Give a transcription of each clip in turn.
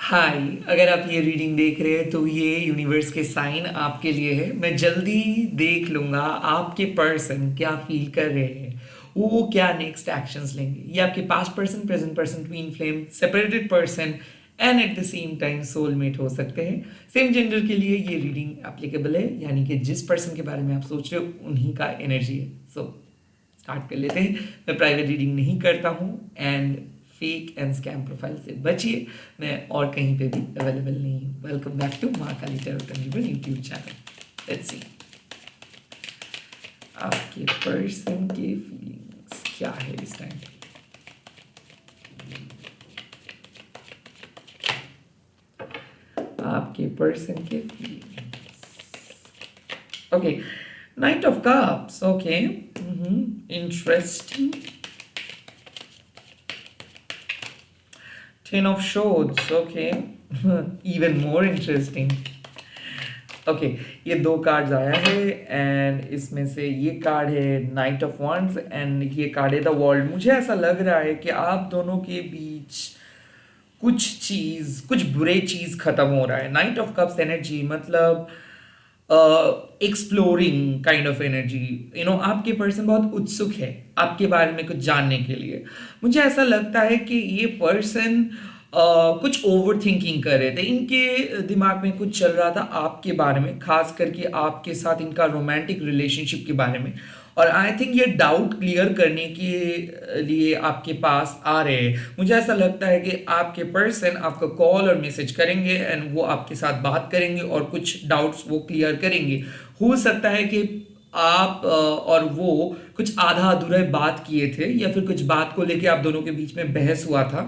हाय। अगर आप ये रीडिंग देख रहे हैं तो ये यूनिवर्स के साइन आपके लिए है। मैं जल्दी देख लूँगा आपके पर्सन क्या फील कर रहे हैं, वो क्या नेक्स्ट एक्शंस लेंगे। ये आपके past person, present person, twin flame, separated person and eight the same time soulmate हो सकते हैं। सेम जेंडर के लिए ये रीडिंग एप्लीकेबल है, यानी कि जिस पर्सन के बारे में आप सोच रहे हो उन्हीं का एनर्जी है। सो स्टार्ट कर लेते हैं। मैं प्राइवेट रीडिंग नहीं करता हूँ and fake and scam profile से बचिए। मैं और कहीं पे भी अवेलेबल नहीं हूँ। Welcome back to Maa Kali tarot consumer YouTube channel. Let's see आपके पर्सन के फीलिंग्स क्या है इस टाइम। आपके पर्सन के feelings. Okay, night of cups. Okay, interesting. Ten of Swords, okay. Even more interesting. Okay, ये दो कार्ड्स आया है एंड इसमें से ये कार्ड है नाइट ऑफ वंड्स एंड ये कार्ड है द वर्ल्ड। मुझे ऐसा लग रहा है कि आप दोनों के बीच कुछ बुरे चीज खत्म हो रहा है। नाइट ऑफ कप्स एनर्जी मतलब एक्सप्लोरिंग काइंड ऑफ एनर्जी। आपके पर्सन बहुत उत्सुक है आपके बारे में कुछ जानने के लिए। मुझे ऐसा लगता है कि ये पर्सन कुछ ओवर थिंकिंग कर रहे थे। इनके दिमाग में कुछ चल रहा था आपके बारे में, खास करके आपके साथ इनका रोमांटिक रिलेशनशिप के बारे में। और आई थिंक ये डाउट क्लियर करने के लिए आपके पास आ रहे हैं। मुझे ऐसा लगता है कि आपके पर्सन आपको कॉल और मैसेज करेंगे एंड वो आपके साथ बात करेंगे और कुछ डाउट्स वो क्लियर करेंगे। हो सकता है कि आप और वो कुछ आधा अधूरा बात किए थे, या फिर कुछ बात को लेके आप दोनों के बीच में बहस हुआ था,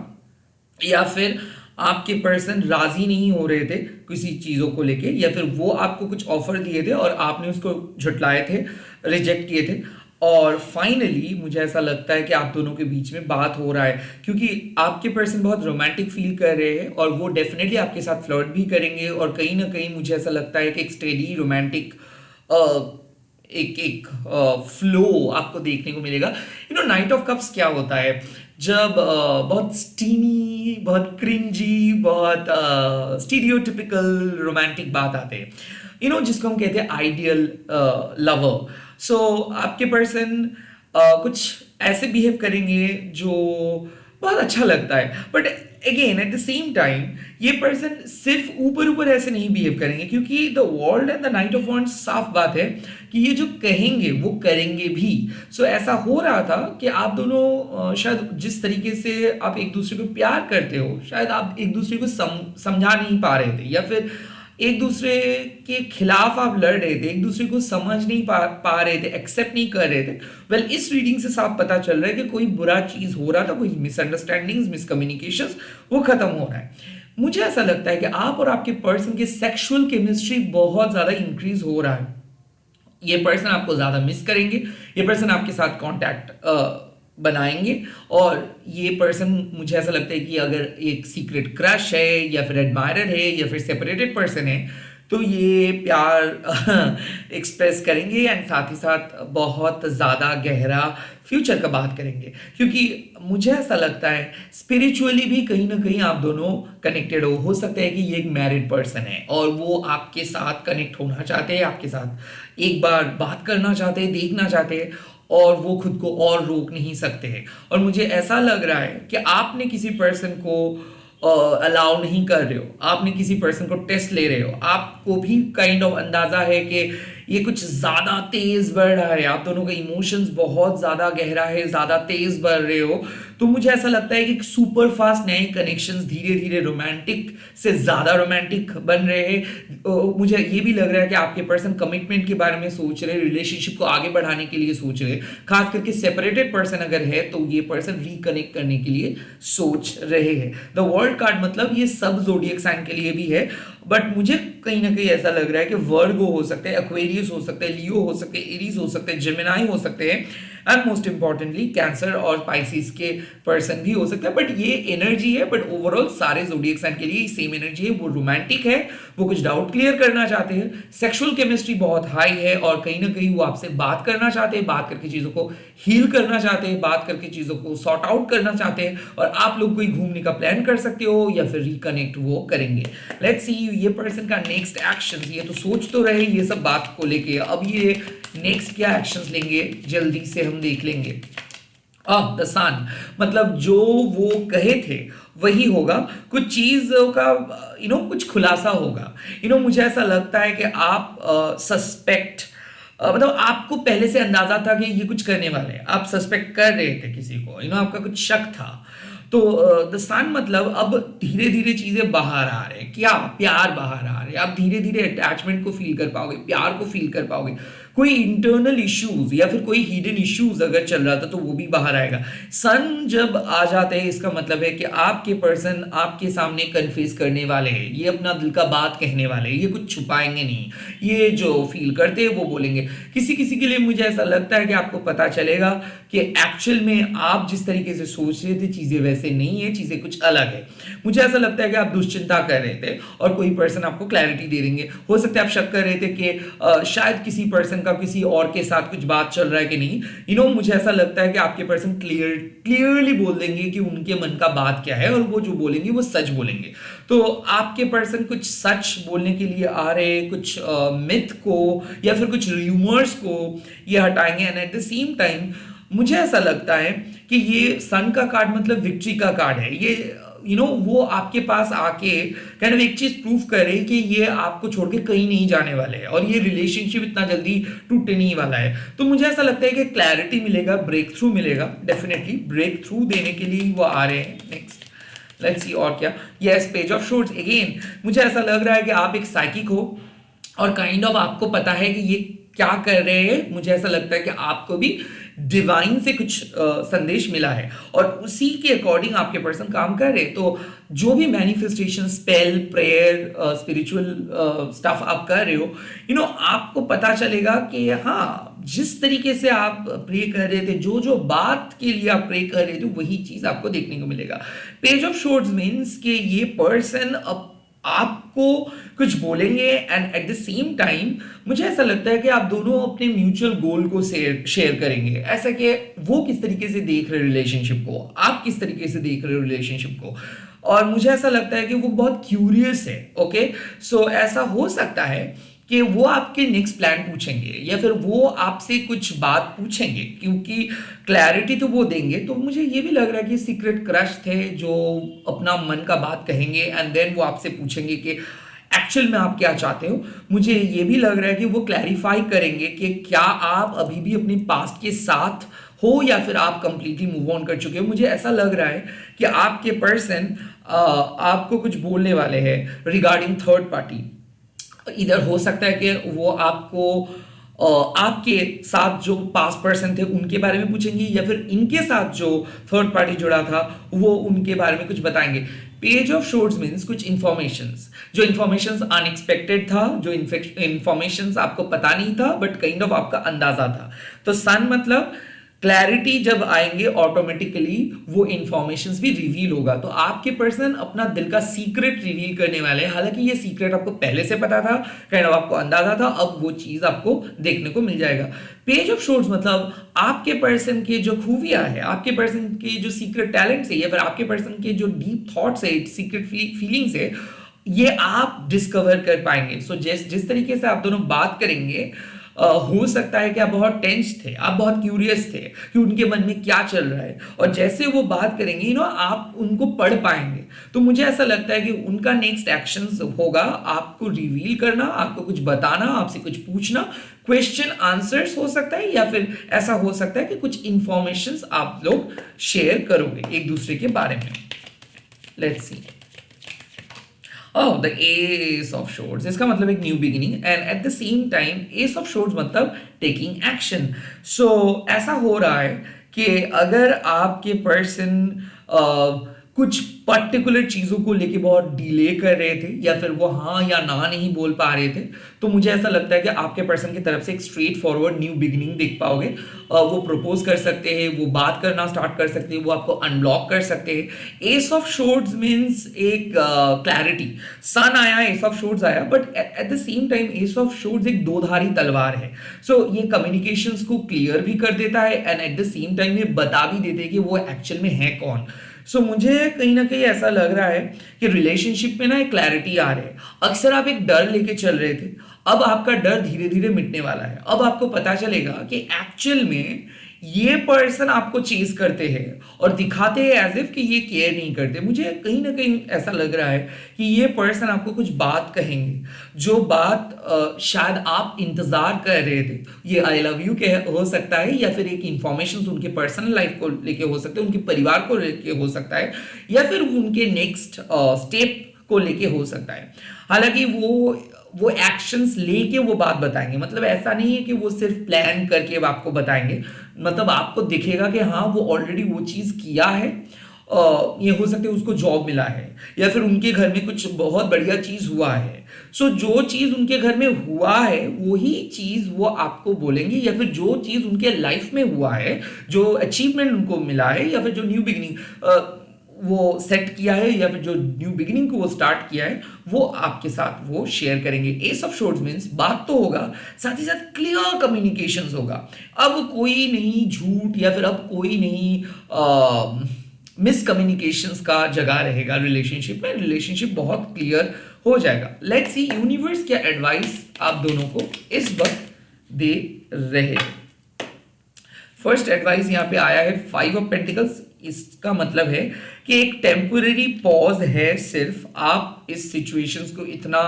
या फिर आपके पर्सन राजी नहीं हो रहे थे किसी चीज़ों को लेके, या फिर वो आपको कुछ ऑफर दिए थे और आपने उसको झुटलाए थे, रिजेक्ट किए थे। और फाइनली मुझे ऐसा लगता है कि आप दोनों के बीच में बात हो रहा है, क्योंकि आपके पर्सन बहुत रोमांटिक फील कर रहे हैं और वो डेफिनेटली आपके साथ फ्लर्ट भी करेंगे। और कहीं ना कहीं मुझे ऐसा लगता है कि एक स्टेडी रोमांटिक एक एक फ्लो आपको देखने को मिलेगा। नाइट ऑफ कप्स क्या होता है, जब बहुत स्टीमी, बहुत क्रिंजी, बहुत स्टीरियोटिपिकल रोमांटिक बात आते हैं, जिसको हम कहते हैं आइडियल लवर। सो आपके पर्सन कुछ ऐसे बिहेव करेंगे जो बहुत अच्छा लगता है, but again eight the same time ये पर्सन सिर्फ ऊपर ऊपर ऐसे नहीं बिहेव करेंगे, क्योंकि the world and the night of wands साफ बात है कि ये जो कहेंगे वो करेंगे भी। सो ऐसा हो रहा था कि आप दोनों शायद जिस तरीके से आप एक दूसरे को प्यार करते हो, शायद आप एक दूसरे को समझा नहीं पा रहे थे, या फिर एक दूसरे के खिलाफ आप लड़ रहे थे, एक दूसरे को समझ नहीं पा रहे थे, एक्सेप्ट नहीं कर रहे थे। वेल, इस रीडिंग से साफ पता चल रहा है कि कोई बुरा चीज हो रहा था, कोई मिसअंडरस्टैंडिंग्स, मिसकम्युनिकेशंस वो खत्म हो रहा है। मुझे ऐसा लगता है कि आप और आपके पर्सन की सेक्सुअल केमिस्ट्री बहुत ज्यादा इंक्रीज हो रहा है। ये पर्सन आपको ज्यादा मिस करेंगे, ये पर्सन आपके साथ कांटेक्ट बनाएंगे। और ये पर्सन, मुझे ऐसा लगता है कि अगर एक सीक्रेट क्रश है, या फिर एडमायरर है, या फिर सेपरेटेड पर्सन है, तो ये प्यार एक्सप्रेस करेंगे एंड साथ ही साथ बहुत ज़्यादा गहरा फ्यूचर का बात करेंगे। क्योंकि मुझे ऐसा लगता है स्पिरिचुअली भी कहीं ना कहीं आप दोनों कनेक्टेड हो सकता है कि ये एक मैरिड पर्सन है और वो आपके साथ कनेक्ट होना चाहते हैं, आपके साथ एक बार बात करना चाहते हैं, देखना चाहते हैं, और वो खुद को और रोक नहीं सकते हैं। और मुझे ऐसा लग रहा है कि आपने किसी पर्सन को अलाउ नहीं कर रहे हो, आपने किसी पर्सन को टेस्ट ले रहे हो, आपको भी काइंड ऑफ अंदाजा है कि ये कुछ ज्यादा तेज बढ़ रहा है, आप दोनों का इमोशंस बहुत ज्यादा गहरा है, ज्यादा तेज बढ़ रहे हो। तो मुझे ऐसा लगता है कि सुपर फास्ट नए कनेक्शंस धीरे धीरे रोमांटिक से ज्यादा रोमांटिक बन रहे हैं। मुझे ये भी लग रहा है कि आपके पर्सन कमिटमेंट के बारे में सोच रहे, रिलेशनशिप को आगे बढ़ाने के लिए सोच रहे। खास करके सेपरेटेड पर्सन अगर है तो ये पर्सन रिकनेक्ट करने के लिए सोच रहे हैं। द वर्ल्ड कार्ड मतलब ये सब जोडियक साइन के लिए भी है, बट मुझे कहीं ना कहीं ऐसा लग रहा है कि वर्गो हो सकते हैं, एक्वेरियस हो सकते हैं, लियो हो सकते हैं, एरीज हो सकते हैं, जेमिनाई हो सकते हैं, एंड मोस्ट इंपॉर्टेंटली कैंसर और पाइसिस के पर्सन भी हो सकता है, बट ये एनर्जी है, बट ओवरऑल सारे जोडियक साइन के लिए सेम एनर्जी है। वो रोमांटिक है, वो कुछ डाउट क्लियर करना चाहते हैं, सेक्सुअल केमिस्ट्री बहुत हाई है, और कहीं ना कहीं वो आपसे बात करना चाहते हैं, बात करके चीजों को हील करना चाहते हैं, बात करके चीजों को सॉर्ट आउट करना चाहते हैं, और आप लोग कोई घूमने का प्लान कर सकते हो या फिर रिकनेक्ट वो करेंगे। लेट्स सी ये पर्सन का नेक्स्ट एक्शन। ये तो सोच तो रहे ये सब बात को लेके, अब ये नेक्स्ट क्या एक्शंस लेंगे जल्दी से हम देख लेंगे। द सन, मतलब जो वो कहे थे वही होगा, कुछ चीजों का कुछ खुलासा होगा। मुझे ऐसा लगता है कि आप सस्पेक्ट मतलब आपको पहले से अंदाजा था कि ये कुछ करने वाले हैं, आप सस्पेक्ट कर रहे थे किसी को, आपका कुछ शक था। तो द सन मतलब अब धीरे धीरे चीजें बाहर आ रहे हैं, क्या प्यार बाहर आ रहे हैं, आप धीरे धीरे अटैचमेंट को फील कर पाओगे, प्यार को फील कर पाओगे। कोई इंटरनल इश्यूज या फिर कोई हिडन इश्यूज अगर चल रहा था तो वो भी बाहर आएगा। सन जब आ जाते हैं इसका मतलब है कि आपके पर्सन आपके सामने कन्फेस करने वाले हैं, ये अपना दिल का बात कहने वाले हैं, ये कुछ छुपाएंगे नहीं, ये जो फील करते हैं वो बोलेंगे। किसी किसी के लिए मुझे ऐसा लगता है कि आपको पता चलेगा कि एक्चुअल में आप जिस तरीके से सोच रहे थे चीजें वैसे नहीं है, चीजें कुछ अलग है। मुझे ऐसा लगता है कि आप दुश्चिंता कर रहे थे और कोई पर्सन आपको क्लैरिटी दे देंगे। हो सकता है आप शक कर रहे थे कि शायद किसी पर्सन का किसी और के साथ कुछ बात चल रहा है कि नहीं। मुझे ऐसा लगता है कि आपके पर्सन क्लियरली बोल देंगे कि उनके मन का बात क्या है, और वो जो बोलेंगे वो सच बोलेंगे। तो आपके पर्सन कुछ सच बोलने के लिए आ रहे, कुछ मिथ को या फिर कुछ र्यूमर्स को ये हटाएंगे। And eight the same time मुझे ऐसा लगता है कि ये सन का कार्ड मतलब विक्ट्री का कार्ड है। ये वो आपके पास आके कहना एक चीज प्रूव करे कि ये आपको छोड़ के कहीं नहीं जाने वाले हैं, और ये रिलेशनशिप इतना जल्दी टूटने नहीं वाला है। तो मुझे ऐसा लगता है कि क्लैरिटी मिलेगा, ब्रेक थ्रू मिलेगा, डेफिनेटली ब्रेक थ्रू देने के लिए वो आ रहे हैं। नेक्स्ट लेट्स सी और क्या। Yes, page of shorts again. मुझे ऐसा लग रहा है कि आप एक साइकिक हो और काइंड ऑफ आपको पता है कि ये क्या कर रहे हैं। मुझे ऐसा लगता है कि आपको भी डिवाइन से कुछ संदेश मिला है और उसी के अकॉर्डिंग आपके पर्सन काम कर रहे हैं। तो जो भी manifestation, spell, prayer, spiritual stuff आप कर रहे हो, आपको पता चलेगा कि हाँ, जिस तरीके से आप प्रे कर रहे थे, जो जो बात के लिए आप प्रे कर रहे थे, वही चीज आपको देखने को मिलेगा। पेज ऑफ शॉर्ट्स मीन्स कि ये पर्सन आपको कुछ बोलेंगे and eight the same time मुझे ऐसा लगता है कि आप दोनों अपने म्यूचुअल गोल को शेयर करेंगे। ऐसा कि वो किस तरीके से देख रहे रिलेशनशिप को, आप किस तरीके से देख रहे हो रिलेशनशिप को, और मुझे ऐसा लगता है कि वो बहुत क्यूरियस है। ओके, सो ऐसा हो सकता है कि वो आपके नेक्स्ट प्लान पूछेंगे या फिर वो आपसे कुछ बात पूछेंगे, क्योंकि क्लैरिटी तो वो देंगे। तो मुझे ये भी लग रहा है कि सीक्रेट क्रश थे जो अपना मन का बात कहेंगे एंड देन वो आपसे पूछेंगे कि एक्चुअल में आप क्या चाहते हो। मुझे ये भी लग रहा है कि वो क्लैरिफाई करेंगे कि क्या आप अभी भी अपने पास्ट के साथ हो या फिर आप कंप्लीटली मूव ऑन कर चुके हो। मुझे ऐसा लग रहा है कि आपके पर्सन आपको कुछ बोलने वाले हैं रिगार्डिंग थर्ड पार्टी। इधर हो सकता है कि वो आपको आपके साथ जो पास्ट पर्सन थे उनके बारे में पूछेंगे, या फिर इनके साथ जो थर्ड पार्टी जुड़ा था वो उनके बारे में कुछ बताएंगे। पेज ऑफ शॉर्ट्स मीन्स कुछ इंफॉर्मेशंस, जो इंफॉर्मेशंस अनएक्सपेक्टेड था, जो इंफॉर्मेशंस आपको पता नहीं था बट काइंड ऑफ आपका अंदाजा था। तो सन मतलब क्लैरिटी जब आएंगे ऑटोमेटिकली वो इंफॉर्मेशंस भी रिवील होगा। तो आपके पर्सन अपना दिल का सीक्रेट रिवील करने वाले हैं। हालांकि ये सीक्रेट आपको पहले से पता था, काइंड ऑफ आपको अंदाजा था, अब वो चीज आपको देखने को मिल जाएगा। पेज ऑफ शॉर्ट्स मतलब आपके पर्सन के जो खूबियां है, आपके पर्सन के जो सीक्रेट टैलेंट्स है, या फिर आपके पर्सन के जो डीप थॉट्स है, सीक्रेट फीलिंग्स है, ये आप डिस्कवर कर पाएंगे। सो जिस तरीके से आप दोनों बात करेंगे, हो सकता है कि आप बहुत टेंस थे, आप बहुत क्यूरियस थे कि उनके मन में क्या चल रहा है, और जैसे वो बात करेंगे आप उनको पढ़ पाएंगे। तो मुझे ऐसा लगता है कि उनका नेक्स्ट एक्शंस होगा आपको रिवील करना, आपको कुछ बताना, आपसे कुछ पूछना, क्वेश्चन आंसर्स हो सकता है, या फिर ऐसा हो सकता है कि कुछ इंफॉर्मेशंस आप लोग शेयर करोगे एक दूसरे के बारे में। Let's see. Oh, the Ace of Swords, इसका मतलब एक new beginning, and eight the same time Ace of Swords मतलब टेकिंग एक्शन। सो ऐसा हो रहा है कि अगर आपके पर्सन कुछ पर्टिकुलर चीज़ों को लेके बहुत डिले कर रहे थे या फिर वो हाँ या ना नहीं बोल पा रहे थे, तो मुझे ऐसा लगता है कि आपके पर्सन की तरफ से एक स्ट्रेट फॉरवर्ड न्यू बिगिनिंग देख पाओगे। वो प्रपोज कर सकते हैं, वो बात करना स्टार्ट कर सकते हैं, वो आपको अनब्लॉक कर सकते हैं। एस ऑफ शोर्ड्स मीन्स एक क्लैरिटी, सन आया, एस ऑफ शोर्ड्स आया, but at the same time ace of swords एक दोधारी तलवार है। सो ये कम्युनिकेशंस को क्लियर भी कर देता है and eight the same time ये बता भी देते हैं कि वो एक्चुअल में है कौन। मुझे कहीं ना कहीं ऐसा लग रहा है कि रिलेशनशिप में ना एक क्लैरिटी आ रही है। अक्सर आप एक डर लेके चल रहे थे, अब आपका डर धीरे धीरे मिटने वाला है। अब आपको पता चलेगा कि एक्चुअल में ये पर्सन आपको चेज करते हैं और दिखाते हैं एज इफ कि ये केयर नहीं करते। मुझे कहीं ना कहीं ऐसा लग रहा है कि ये पर्सन आपको कुछ बात कहेंगे, जो बात शायद आप इंतजार कर रहे थे। ये आई लव यू के हो सकता है, या फिर एक इंफॉर्मेशन उनके पर्सनल लाइफ को लेके हो सकते हैं, उनके परिवार को लेके हो सकता है, या फिर उनके नेक्स्ट स्टेप को लेके हो सकता है। हालांकि वो एक्शंस लेके वो बात बताएंगे, मतलब ऐसा नहीं है कि वो सिर्फ प्लान करके आपको बताएंगे। मतलब आपको दिखेगा कि हाँ वो ऑलरेडी वो चीज़ किया है। ये हो सकता है उसको जॉब मिला है, या फिर उनके घर में कुछ बहुत बढ़िया चीज़ हुआ है। जो चीज़ उनके घर में हुआ है वही चीज़ वो आपको बोलेंगे, या फिर जो चीज़ उनके लाइफ में हुआ है, जो अचीवमेंट उनको मिला है, या फिर जो न्यू बिगिनिंग वो सेट किया है, या फिर जो न्यू बिगिनिंग को वो स्टार्ट किया है, वो आपके साथ वो शेयर करेंगे। एस ऑफ शोर्ड्स मींस बात तो होगा, साथ ही साथ क्लियर कम्युनिकेशंस होगा। अब कोई नहीं झूठ, या फिर अब कोई नहीं मिसकम्युनिकेशंस का जगह रहेगा रिलेशनशिप में। रिलेशनशिप बहुत क्लियर हो जाएगा। लेट्स सी यूनिवर्स क्या एडवाइस आप दोनों को इस वक्त दे रहे। फर्स्ट एडवाइस यहाँ पे आया है 5 ऑफ पेंटिकल्स। इसका मतलब है कि एक टेम्पररी पॉज है, सिर्फ आप इस सिचुएशंस को इतना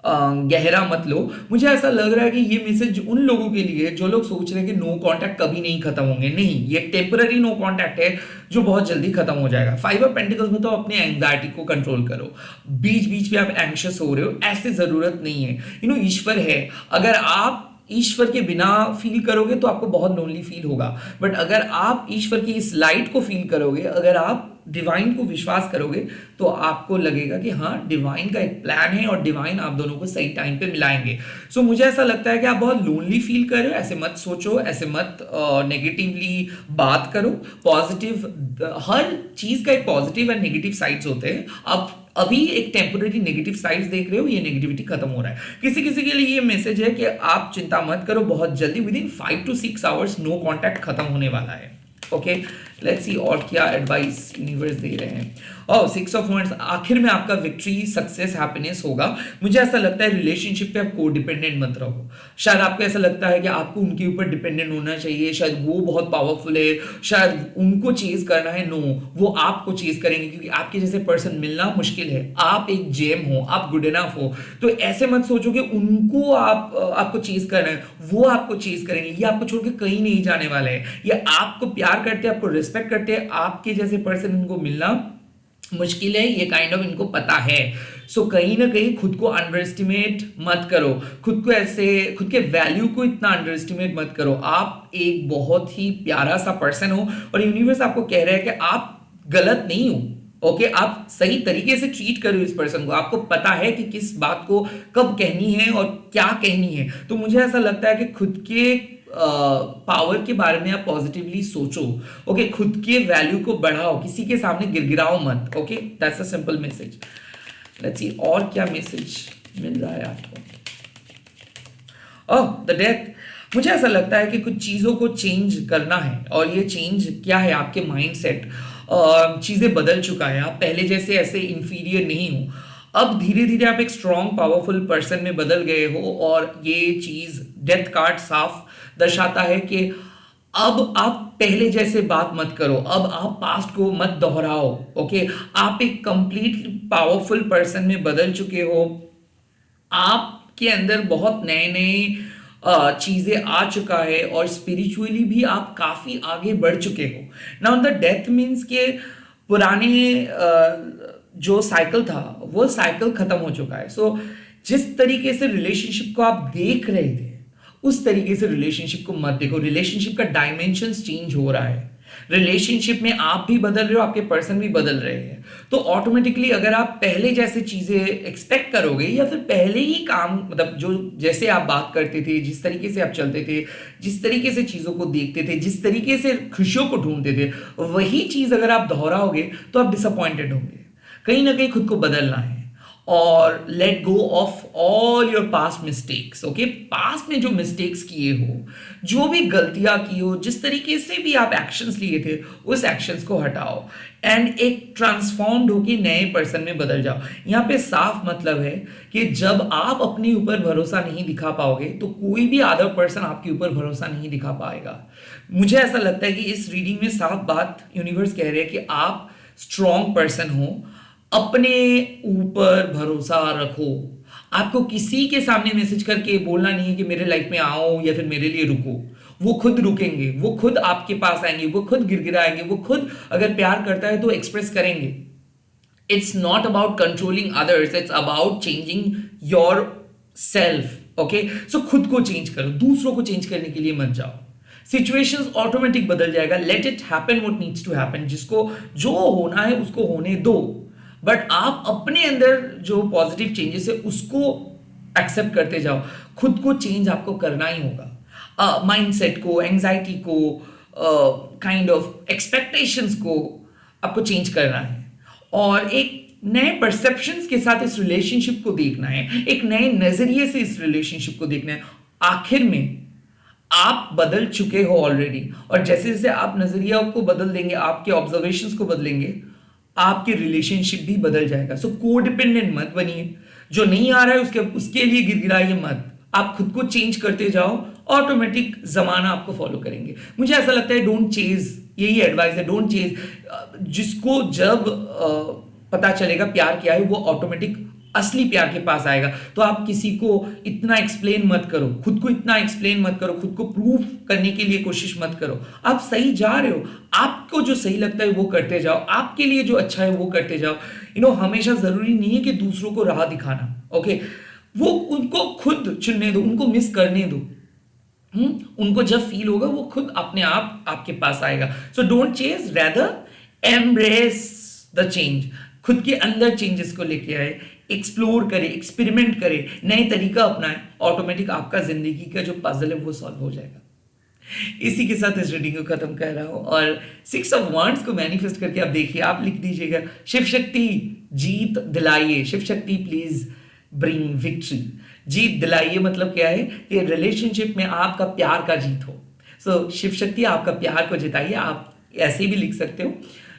गहरा मत लो। मुझे ऐसा लग रहा है कि ये मैसेज उन लोगों के लिए जो लोग सोच रहे हैं कि नो कांटेक्ट कभी नहीं खत्म होंगे। नहीं, ये टेम्पररी नो कांटेक्ट है जो बहुत जल्दी खत्म हो जाएगा। 5 ऑफ पेंटिकल्स में तो अपने एंग्जाइटी को कंट्रोल करो। बीच बीच में आप एंग्शियस हो रहे हो, ऐसे जरूरत नहीं है। ईश्वर है, अगर आप ईश्वर के बिना फील करोगे तो आपको बहुत लोनली फील होगा, बट अगर आप ईश्वर की इस लाइट को फील करोगे, अगर आप डिवाइन को विश्वास करोगे, तो आपको लगेगा कि हाँ डिवाइन का एक प्लान है और डिवाइन आप दोनों को सही टाइम पे मिलाएंगे। मुझे ऐसा लगता है कि आप बहुत लोनली फील कर रहे हो। ऐसे मत सोचो, ऐसे मत नेगेटिवली बात करो। पॉजिटिव, हर चीज का एक पॉजिटिव एंड नेगेटिव साइड्स होते हैं। आप अभी एक टेम्पोररी नेगेटिव साइड्स देख रहे हो, ये नेगेटिविटी खत्म हो रहा है। किसी किसी के लिए ये मैसेज है कि आप चिंता मत करो, बहुत जल्दी within 5 to 6 hours no contact खत्म होने वाला है। ओके, लेट्स सी और क्या एडवाइस यूनिवर्स दे रहे हैं। और 6 ऑफ वांड्स, आखिर में आपका विक्ट्री, सक्सेस, हैप्पीनेस होगा। मुझे ऐसा लगता है रिलेशनशिप पे आप को डिपेंडेंट मत रहो। शायद आपको ऐसा लगता है कि आपको उनके ऊपर डिपेंडेंट होना चाहिए, शायद वो बहुत पावरफुल है, शायद उनको चेज करना है। नो, वो आपको चेज करेंगे, क्योंकि आपके जैसे पर्सन मिलना मुश्किल है। आप एक जेम हो, आप गुड इनफ हो। तो ऐसे मत सोचो कि उनको आपको चेज करना है, वो आपको चेज करेंगे। ये आपको छोड़ के कहीं नहीं जाने वाले हैं। ये आपको प्यार करते हैं, आपको रिस्पेक्ट करते हैं। आपके जैसे पर्सन इनको मिलना मुश्किल है, ये काइंड ऑफ इनको पता है। कहीं ना कहीं खुद को अंडर एस्टिमेट मत करो, खुद को ऐसे, खुद के वैल्यू को इतना अंडर एस्टिमेट मत करो। आप एक बहुत ही प्यारा सा पर्सन हो और यूनिवर्स आपको कह रहा है कि आप गलत नहीं हो। ओके, आप सही तरीके से ट्रीट करो इस पर्सन को। आपको पता है कि किस बात को कब कहनी है और क्या कहनी है। तो मुझे ऐसा लगता है कि खुद के पावर के बारे में आप पॉजिटिवली सोचो। ओके, खुद के वैल्यू को बढ़ाओ, किसी के सामने गिरगिराओ मत। Okay, that's a simple message. Let's see और क्या मैसेज मिल रहा है आपको। ओह, द डेथ। मुझे ऐसा लगता है कि कुछ चीजों को चेंज करना है, और ये चेंज क्या है? आपके माइंडसेट। चीजें बदल चुका है, आप पहले जैसे ऐसे इंफीरियर नहीं हो। अब धीरे धीरे आप एक स्ट्रॉन्ग पावरफुल पर्सन में बदल गए हो, और ये चीज डेथ कार्ड साफ दर्शाता है कि अब आप पहले जैसे बात मत करो, अब आप पास्ट को मत दोहराओ। ओके, आप एक कंप्लीट पावरफुल पर्सन में बदल चुके हो। आपके अंदर बहुत नए नए चीजें आ चुका है, और स्पिरिचुअली भी आप काफी आगे बढ़ चुके हो। नाउ द डेथ मीन्स के पुराने जो साइकिल था वो साइकिल खत्म हो चुका है। जिस तरीके से रिलेशनशिप को आप देख रहे थे उस तरीके से रिलेशनशिप को मत देखो। रिलेशनशिप का डायमेंशन चेंज हो रहा है। रिलेशनशिप में आप भी बदल रहे हो, आपके पर्सन भी बदल रहे हैं, तो ऑटोमेटिकली अगर आप पहले जैसे चीजें एक्सपेक्ट करोगे या फिर पहले ही काम मतलब जो जैसे आप बात करते थे, जिस तरीके से आप चलते थे, जिस तरीके से चीजों को देखते थे, जिस तरीके से खुशियों को ढूंढते थे, वही चीज अगर आप दोहराओगे तो आप डिसअपॉइंटेड होंगे। कहीं ना कहीं खुद को बदलना है और let go of all your past mistakes. Okay, past में जो मिस्टेक्स किए हो, जो भी गलतियां की हो, जिस तरीके से भी आप एक्शंस लिए थे, उस एक्शंस को हटाओ एंड एक ट्रांसफॉर्म्ड होकर नए पर्सन में बदल जाओ। यहाँ पे साफ मतलब है कि जब आप अपने ऊपर भरोसा नहीं दिखा पाओगे तो कोई भी अदर पर्सन आपके ऊपर भरोसा नहीं दिखा पाएगा। मुझे ऐसा लगता है कि इस रीडिंग में साफ बात यूनिवर्स कह रहे हैं कि आप स्ट्रॉन्ग पर्सन हो, अपने ऊपर भरोसा रखो। आपको किसी के सामने मैसेज करके बोलना नहीं है कि मेरे लाइफ में आओ या फिर मेरे लिए रुको। वो खुद रुकेंगे, वो खुद आपके पास आएंगे, वो खुद गिड़गिड़ाएंगे, वो खुद अगर प्यार करता है तो एक्सप्रेस करेंगे। It's not about controlling others, it's about changing yourself. Okay, so खुद को चेंज करो, दूसरों को चेंज करने के लिए मत जाओ। सिचुएशंस ऑटोमेटिक बदल जाएगा। Let it happen what needs to happen. जिसको जो होना है उसको होने दो, बट आप अपने अंदर जो पॉजिटिव चेंजेस है उसको एक्सेप्ट करते जाओ। खुद को चेंज आपको करना ही होगा। माइंडसेट को, एंजाइटी को, काइंड ऑफ एक्सपेक्टेशंस को आपको चेंज करना है और एक नए परसेप्शंस के साथ इस रिलेशनशिप को देखना है, एक नए नजरिए से इस रिलेशनशिप को देखना है। आखिर में आप बदल चुके हो ऑलरेडी, और जैसे जैसे आप नजरिया को बदल देंगे, आपके ऑब्जर्वेशंस को बदलेंगे, आपकी रिलेशनशिप भी बदल जाएगा। सो कोडिपेंडेंट मत बनिए। जो नहीं आ रहा है उसके लिए गिड़गिड़ाइए मत। आप खुद को चेंज करते जाओ, ऑटोमेटिक जमाना आपको फॉलो करेंगे। मुझे ऐसा लगता है डोंट चेज, यही एडवाइस है, डोंट चेज। जिसको जब पता चलेगा प्यार क्या है, वो ऑटोमेटिक असली प्यार के पास आएगा। तो आप किसी को इतना एक्सप्लेन मत करो, खुद को इतना एक्सप्लेन मत करो, खुद को प्रूव करने के लिए कोशिश मत करो। आप सही जा रहे हो, आपको जो सही लगता है वो करते जाओ, आपके लिए जो अच्छा है वो करते जाओ। हमेशा जरूरी नहीं है कि दूसरों को राह दिखाना। ओके, वो उनको खुद चुनने दो, उनको मिस करने दो। उनको जब फील होगा वो खुद अपने आप आपके पास आएगा। So don't chase, rather embrace the change. खुद के अंदर चेंजेस को लेके आए, एक्सप्लोर करे, एक्सपेरिमेंट करे, नए तरीका अपनाए, ऑटोमेटिक आपका जिंदगी का जो पजल है वो सॉल्व हो जाएगा। इसी के साथ इस रीडिंग को खत्म कर रहा हूं और 6 ऑफ वांड्स को मैनिफेस्ट करके आप देखिए, आप लिख दीजिएगा शिव शक्ति जीत दिलाइए, Shiv Shakti please bring victory. जीत दिलाइए मतलब क्या है कि रिलेशनशिप में आपका प्यार का जीत हो। सो शिव शक्ति आपका प्यार को जिताइए। आप ऐसे भी लिख सकते हो,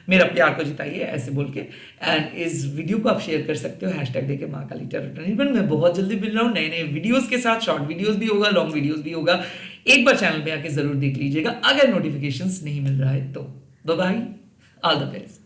मेरा प्यार को जिताइए ऐसे बोल के, एंड इस वीडियो को आप शेयर कर सकते हो हैशटैग देके महाकाली टैरो। मैं बहुत जल्दी मिल रहा हूँ नए नए वीडियोस के साथ। शॉर्ट वीडियोस भी होगा, लॉन्ग वीडियोस भी होगा। एक बार चैनल पे आके जरूर देख लीजिएगा अगर नोटिफिकेशंस नहीं मिल रहा है तो। Bye bye, all the best.